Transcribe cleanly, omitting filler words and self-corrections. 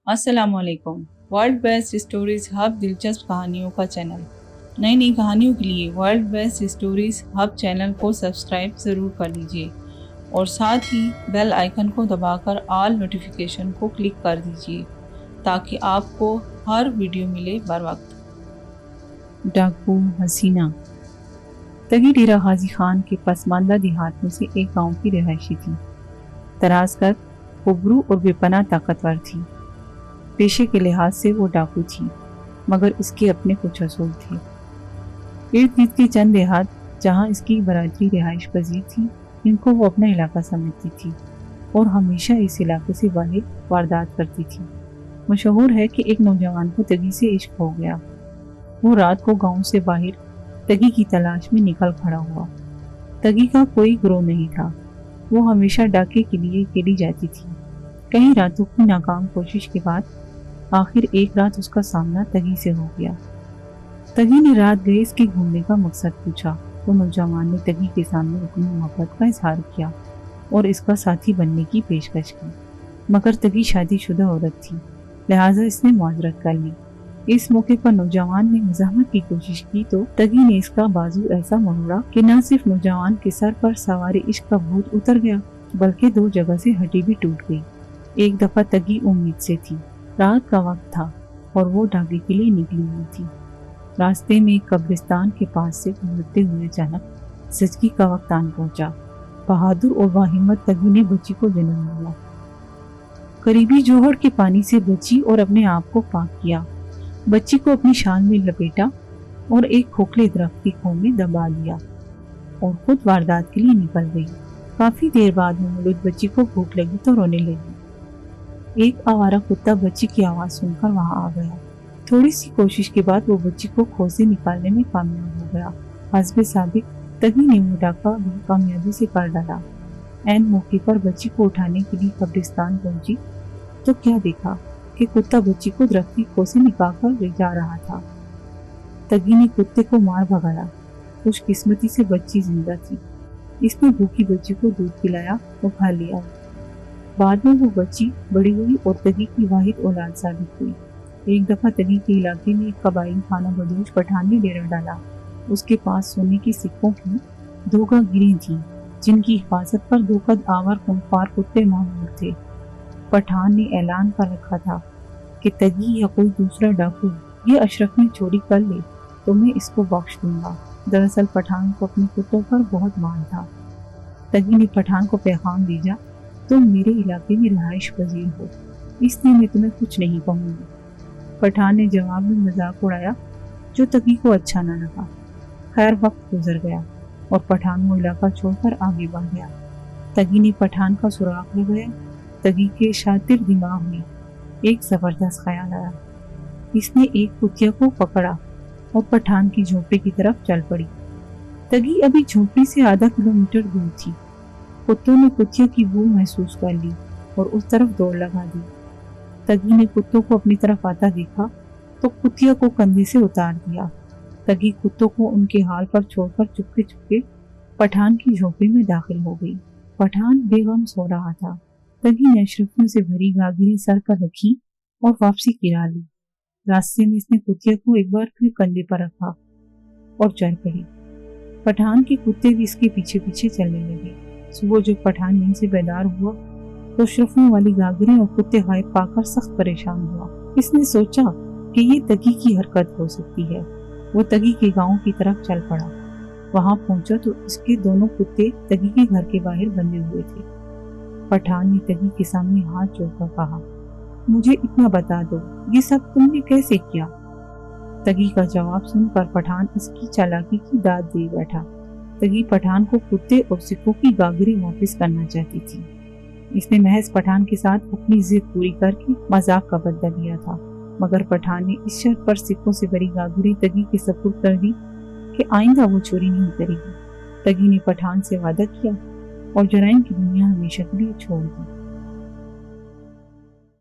السلام علیکم۔ World best stories hub دلچسپ کہانیوں کا چینل۔ نئی نئی کہانیوں کے لیے world best stories hub channel کو سبسکرائب ضرور کر لیجیے اور ساتھ ہی بیل آئیکن کو دبا کر آل نوٹیفیکیشن کو کلک کر دیجیے تاکہ آپ کو ہر ویڈیو ملے بر وقت۔ ڈاکو حسینہ تگی ڈیرہ غازی خان کے پسماندہ دیہات میں سے ایک گاؤں کی رہائشی تھی۔ تراز کر ابرو اور بے پناہ طاقتور تھی۔ پیشے کے لحاظ سے وہ ڈاکو تھی، مگر اس کے اپنے کچھ اصول تھے۔ ارد گرد کے چند دیہات جہاں اس کی برادری رہائش پذیر تھی، ان کو وہ اپنا علاقہ سمجھتی تھی اور ہمیشہ اس علاقے سے باہر واردات کرتی تھی۔ مشہور ہے کہ ایک نوجوان کو تگی سے عشق ہو گیا۔ وہ رات کو گاؤں سے باہر تگی کی تلاش میں نکل کھڑا ہوا۔ تگی کا کوئی گروہ نہیں تھا، وہ ہمیشہ ڈاکے کے لیے اکیلی جاتی تھی۔ کئی راتوں کی ناکام کوشش کے بعد آخر ایک رات اس کا سامنا تگی سے ہو گیا۔ تگی نے رات گئے اس کے گھومنے کا مقصد پوچھا تو نوجوان نے تگی کے سامنے اپنی محبت کا اظہار کیا اور اس کا ساتھی بننے کی پیشکش کی، مگر تگی شادی شدہ عورت تھی، لہٰذا اس نے معذرت کر لی۔ اس موقع پر نوجوان نے مزاحمت کی کوشش کی تو تگی نے اس کا بازو ایسا موڑا کہ نہ صرف نوجوان کے سر پر سوار عشق کا بھوت اتر گیا بلکہ دو جگہ سے ہڈی بھی ٹوٹ گئی۔ ایک دفعہ تگی امید سے تھی، رات کا وقت تھا اور وہ ڈاکے کے لیے نکلی ہوئی تھی۔ راستے میں ایک قبرستان کے پاس سے گزرتے ہوئے اچانک زچگی کا وقت آن پہنچا۔ بہادر اور باہمت تگی نے بچی کو جنم دیا، قریبی جوہر کے پانی سے بچی اور اپنے آپ کو پاک کیا۔ بچی کو اپنی شال میں لپیٹا اور ایک کھوکھلے درخت کی کھو میں دبا لیا اور خود واردات کے لیے نکل گئی۔ کافی دیر بعد مولود بچی کو بھوک لگی تو رونے لگی۔ ایک آوارہ کتا بچی کی آواز سن کر وہاں آ گیا۔ تھوڑی سی کوشش کے بعد وہ بچی کو کھو سے نکالنے میں کامیاب ہو گیا۔ حسب سابق تگی نے وہ ڈاکہ بھی کامیابی سے کر ڈالا۔ عین موقع پر بچی کو اٹھانے کے لیے قبرستان پہنچی تو کیا دیکھا کہ کتا بچی کو درخت کی کھو سے نکال کر لے جا رہا تھا۔ تگی نے کتے کو مار بھگایا۔ خوش قسمتی سے بچی زندہ تھی۔ اس نے بھوکی بچی کو دودھ پلایا اور کھا لیا۔ بعد میں وہ بچی بڑی ہوئی اور تگی کی واحد اولاد ثابت ہوئی۔ ایک دفعہ تگی کے علاقے میں ایک قبائلی خانہ بدوش پٹھان نے ڈیرا ڈالا۔ اس کے پاس سونے کی سکوں کی 2 گاگریں تھیں جن کی حفاظت پر 2 قد آور خونخوار کتے مامور تھے۔ پٹھان نے اعلان کر رکھا تھا کہ تگی یا کوئی دوسرا ڈاکو یہ اشرف میں چوری کر لے تو میں اس کو بخش دوں گا۔ دراصل پٹھان کو اپنے کتوں پر بہت مان تھا۔ تگی نے پٹھان کو پیغام بھیجا، تم میرے علاقے میں رہائش پذیر ہو، اس لیے میں تمہیں کچھ نہیں کہوں گی۔ پٹھان نے جواب میں مذاق اڑایا جو تگی کو اچھا نہ لگا۔ خیر وقت گزر گیا اور پٹھان وہ علاقہ چھوڑ کر آگے بڑھ گیا۔ تگی نے پٹھان کا سراغ لگایا۔ تگی کے شاطر دماغ میں ایک زبردست خیال آیا۔ اس نے ایک کتیا کو پکڑا اور پٹھان کی جھونپڑی کی طرف چل پڑی۔ تگی ابھی جھونپڑی سے آدھا کلومیٹر دور تھی۔ کتوں نے کتیا کی بو محسوس کر لی اور اس طرف دوڑ لگا دی۔ تگی نے کتوں کو اپنی طرف آتا دیکھا تو کتیا کو کندھے سے اتار دیا۔ تگی کتوں کو ان کے حال پر چھوڑ کر چپکے چپکے پٹھان کی جھونپڑی میں داخل ہو گئی۔ پٹھان بے غم سو رہا تھا۔ تگی نے اشرفیوں سے بھری گاگریں سر پر رکھی اور واپسی کی راہ لی۔ راستے میں اس نے کتیا کو ایک بار پھر کندھے پر رکھا اور چل پڑی۔ پٹھان کے کتے بھی اس کے پیچھے پیچھے چلنے لگے۔ صبح جب پٹھان نیند سے بیدار ہوا تو اشرفیوں والی گاگریں اور کتے غائب پا کر سخت پریشان ہوا۔ اس نے سوچا کہ یہ تگی کی حرکت ہو سکتی ہے۔ وہ تگی کے گاؤں کی طرف چل پڑا۔ وہاں پہنچا تو اس کے دونوں کتے تگی کے گھر کے باہر بندھے ہوئے تھے۔ پٹھان نے تگی کے سامنے ہاتھ جوڑ کر کہا، مجھے اتنا بتا دو، یہ سب تم نے کیسے کیا؟ تگی کا جواب سن کر پٹھان اس کی چالاکی کی داد دے بیٹھا۔ تگی پٹھان کو کتے اور سکوں کی گاگریں واپس کرنا چاہتی تھی۔ اس نے محض پٹھان کے ساتھ اپنی ضد پوری کر کے مذاق کا بدلہ لیا تھا، مگر پٹھان نے اس شرط پر سکوں سے بھری گاگریں تگی کے سپرد کر دی کہ آئندہ وہ چوری نہیں کرے گی۔ تگی نے پٹھان سے وعدہ کیا اور جرائم کی دنیا ہمیشہ کے لیے چھوڑ دی۔